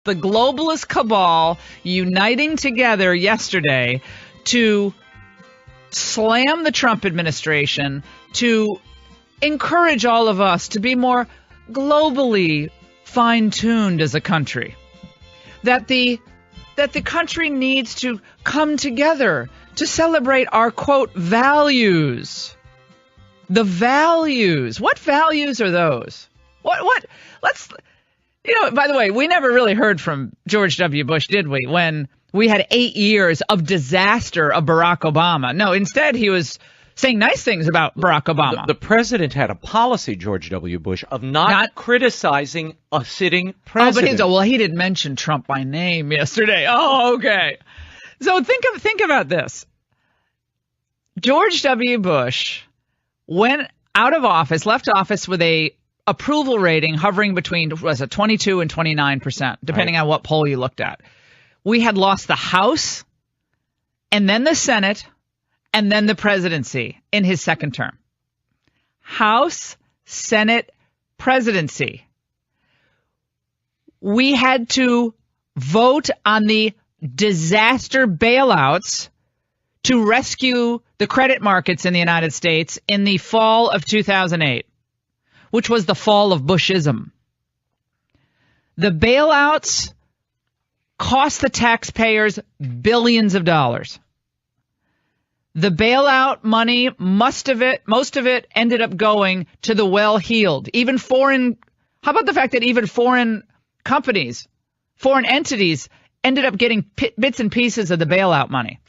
the globalist cabal uniting together yesterday to slam the Trump administration, to encourage all of us to be more globally fine-tuned as a country. That the country needs to come together to celebrate our, quote, values. The values. What values are those? Let's, by the way, we never really heard from George W. Bush, did we, when we had 8 years of disaster of Barack Obama? No, instead he was saying nice things about Barack Obama. The president had a policy, George W. Bush, of not criticizing a sitting president. Oh, but he didn't mention Trump by name yesterday. Oh, okay. So think about this. George W. Bush went out of office, left office with a approval rating hovering between 22 and 29%, depending on what poll you looked at. We had lost the House, and then the Senate, and then the presidency in his second term. House, Senate, presidency. We had to vote on the disaster bailouts to rescue the credit markets in the United States in the fall of 2008, which was the fall of Bushism. The bailouts cost the taxpayers billions of dollars. The bailout money, most of it ended up going to the well-heeled. How about the fact that even foreign companies, foreign entities ended up getting bits and pieces of the bailout money?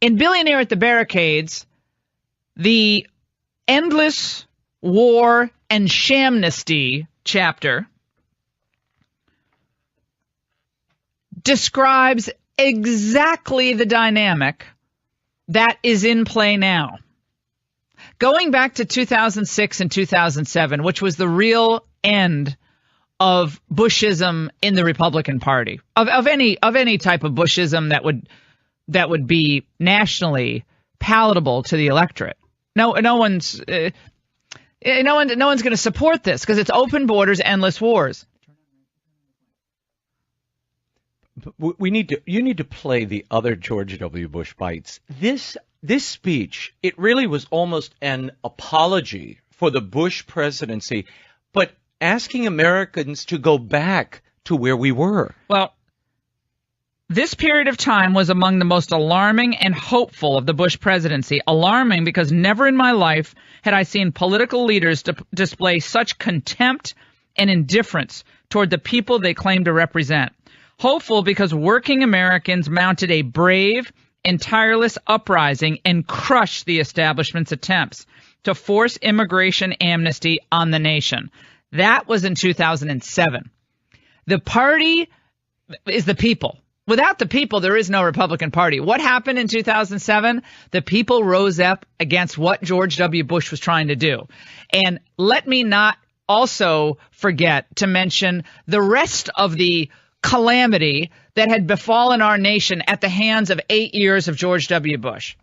In Billionaire at the Barricades, the endless war and shamnesty chapter describes exactly the dynamic that is in play now. Going back to 2006 and 2007, which was the real end of Bushism in the Republican Party, of any type of Bushism that would be nationally palatable to the electorate. No one's going to support this because it's open borders, endless wars. You need to play the other George W. Bush bites. This speech, it really was almost an apology for the Bush presidency, but asking Americans to go back to where we were. Well, this period of time was among the most alarming and hopeful of the Bush presidency. Alarming because never in my life had I seen political leaders display such contempt and indifference toward the people they claim to represent. Hopeful because working Americans mounted a brave and tireless uprising and crushed the establishment's attempts to force immigration amnesty on the nation. That was in 2007. The party is the people. Without the people, there is no Republican Party. What happened in 2007? The people rose up against what George W. Bush was trying to do. And let me not also forget to mention the rest of the calamity that had befallen our nation at the hands of 8 years of George W. Bush.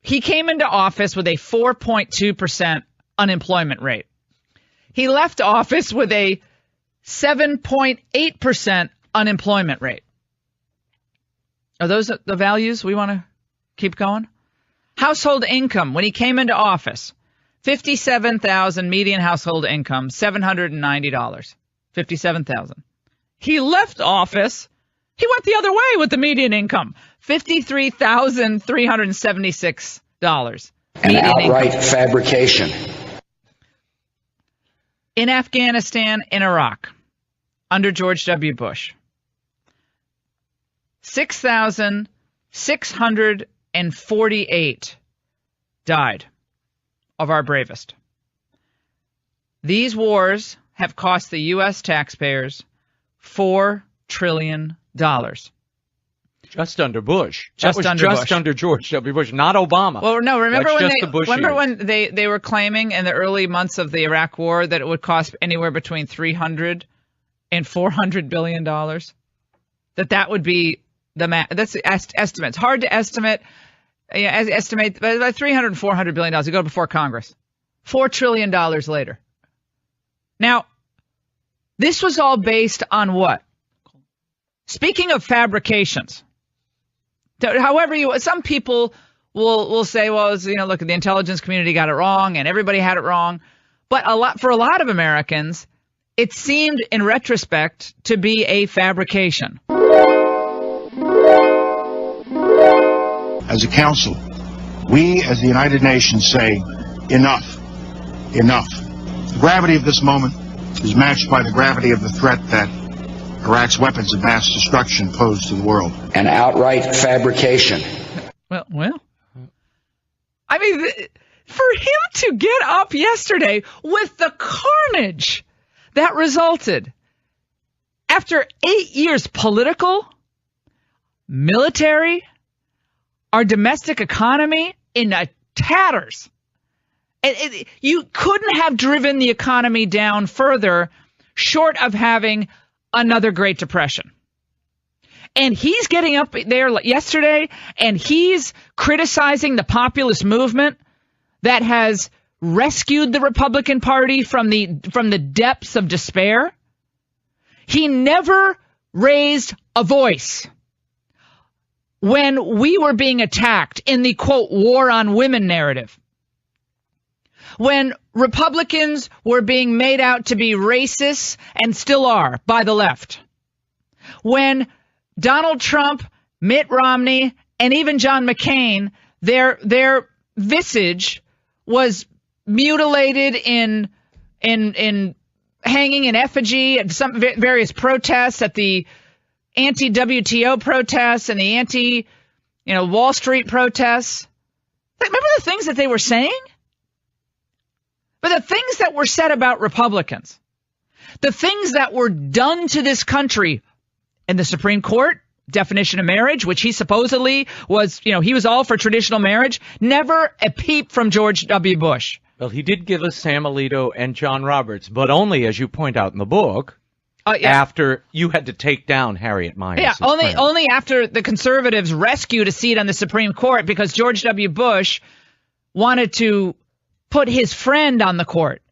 He came into office with a 4.2% unemployment rate. He left office with a 7.8% unemployment rate. Are those the values we want to keep going? Household income when he came into office, $57,000 median household income, $790. 57,000. He left office. He went the other way with the median income, $53,376. An outright fabrication. In Afghanistan, in Iraq, under George W. Bush, 6,648 died of our bravest. These wars have cost the U.S. taxpayers $4 trillion. Just under Bush. Just under George W. Bush, not Obama. Well, no, remember That's when they were claiming in the early months of the Iraq War that it would cost anywhere between $300 and $400 billion? That would be the that's estimates. Hard to estimate. Estimate by $300 and $400 billion. You go before Congress. $4 trillion later. Now, This was all based on what? Speaking of fabrications, however some people will say, well, look, the intelligence community got it wrong and everybody had it wrong. But for a lot of Americans, it seemed in retrospect to be a fabrication. As a council, we as the United Nations say, enough, enough. The gravity of this moment is matched by the gravity of the threat that Iraq's weapons of mass destruction pose to the world. An outright fabrication. Well, I mean, for him to get up yesterday with the carnage that resulted after 8 years, political, military, our domestic economy in tatters. You couldn't have driven the economy down further short of having another Great Depression. And he's getting up there yesterday and he's criticizing the populist movement that has rescued the Republican Party from the depths of despair. He never raised a voice when we were being attacked in the, quote, war on women narrative. When Republicans were being made out to be racist and still are by the left. When Donald Trump, Mitt Romney, and even John McCain, their visage was mutilated in hanging in effigy at some various protests, at the anti-WTO protests and the anti-Wall Street protests. Remember the things that they were saying? But the things that were said about Republicans, the things that were done to this country in the Supreme Court, definition of marriage, which he supposedly was, he was all for traditional marriage, never a peep from George W. Bush. Well, he did give us Sam Alito and John Roberts, but only, as you point out in the book, after you had to take down Harriet Miers. Yeah, only after the conservatives rescued a seat on the Supreme Court because George W. Bush wanted to put his friend on the court,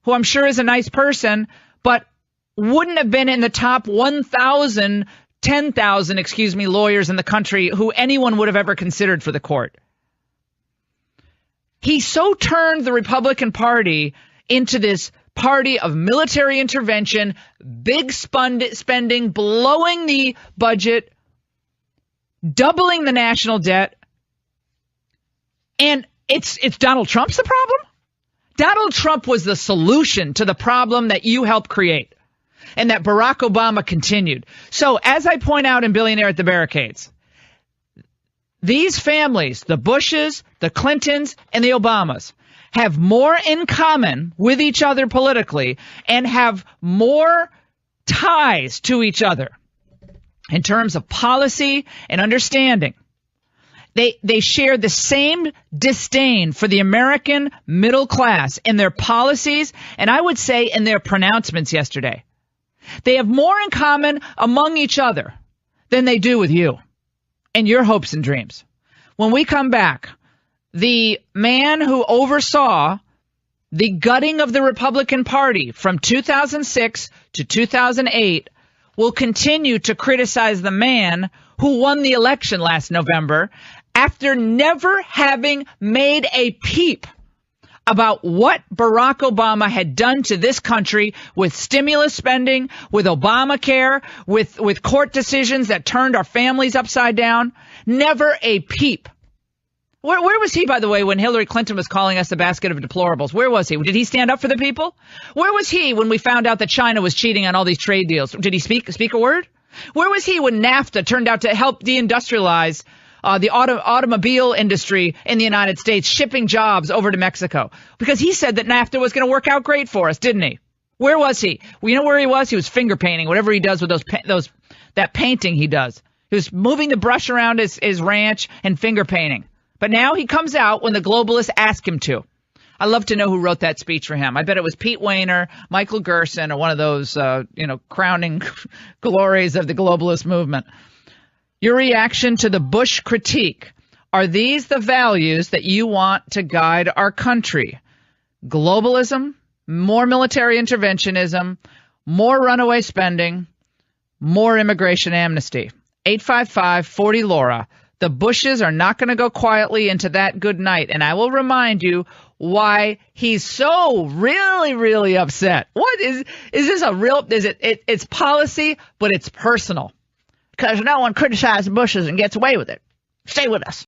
who I'm sure is a nice person, but wouldn't have been in the top 10,000 lawyers in the country who anyone would have ever considered for the court. He so turned the Republican Party into this party of military intervention, big spending, blowing the budget, doubling the national debt. And it's Donald Trump's the problem? Donald Trump was the solution to the problem that you helped create and that Barack Obama continued. So as I point out in Billionaire at the Barricades, these families, the Bushes, the Clintons, and the Obamas, have more in common with each other politically and have more ties to each other in terms of policy and understanding. They share the same disdain for the American middle class in their policies, and I would say in their pronouncements yesterday. They have more in common among each other than they do with you and your hopes and dreams. When we come back, the man who oversaw the gutting of the Republican Party from 2006 to 2008 will continue to criticize the man who won the election last November after never having made a peep about what Barack Obama had done to this country with stimulus spending, with Obamacare, with court decisions that turned our families upside down. Never a peep. Where was he, by the way, when Hillary Clinton was calling us a basket of deplorables? Where was he? Did he stand up for the people? Where was he when we found out that China was cheating on all these trade deals? Did he speak a word? Where was he when NAFTA turned out to help deindustrialize the automobile industry in the United States, shipping jobs over to Mexico? Because he said that NAFTA was going to work out great for us, didn't he? Where was he? Well, you know where he was? He was finger painting, whatever he does with that painting he does. He was moving the brush around his ranch and finger painting. But now he comes out when the globalists ask him to. I'd love to know who wrote that speech for him. I bet it was Pete Wehner, Michael Gerson, or one of those, crowning glories of the globalist movement. Your reaction to the Bush critique. Are these the values that you want to guide our country? Globalism, more military interventionism, more runaway spending, more immigration amnesty. 855-40-LAURA. The Bushes are not going to go quietly into that good night. And I will remind you why he's so really, really upset. What is this a real, it's policy, but it's personal. Because no one criticizes the Bushes and gets away with it. Stay with us.